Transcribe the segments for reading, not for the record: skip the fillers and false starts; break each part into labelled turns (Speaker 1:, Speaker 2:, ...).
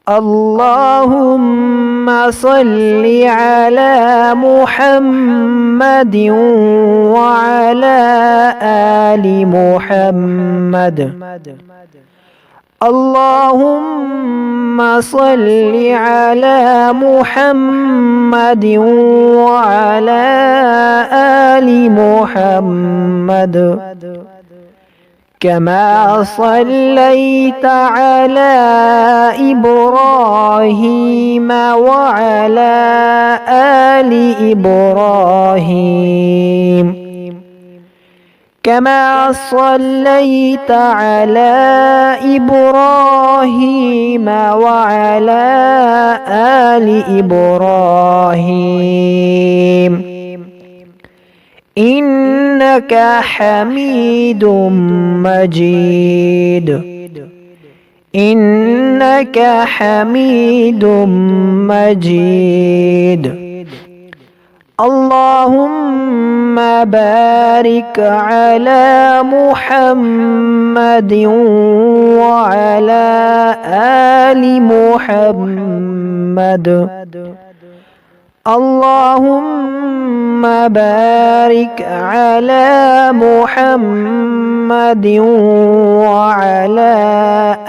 Speaker 1: اللهم صل على محمد وعلى آل محمد. اللهم صل على محمد وعلى آل محمد كما صليت على إبراهيم وعلى آل إبراهيم كما صليت على إبراهيم وعلى آل إبراهيم إنك حميد مجيد. إنك حميد مجيد. اللهم بارك على محمد وعلى آل محمد. اللهم بارك على محمد وعلى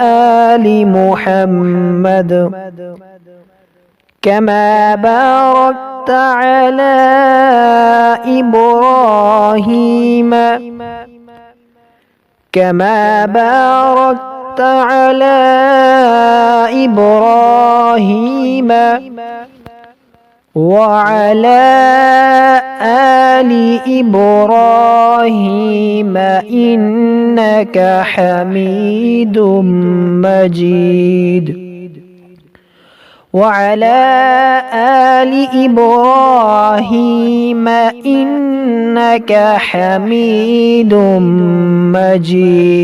Speaker 1: آل محمد كما باركت على إبراهيم كما باركت على إبراهيم وعلى آل إبراهيم إنك حميد مجيد. وعلى آل إبراهيم إنك حميد مجيد.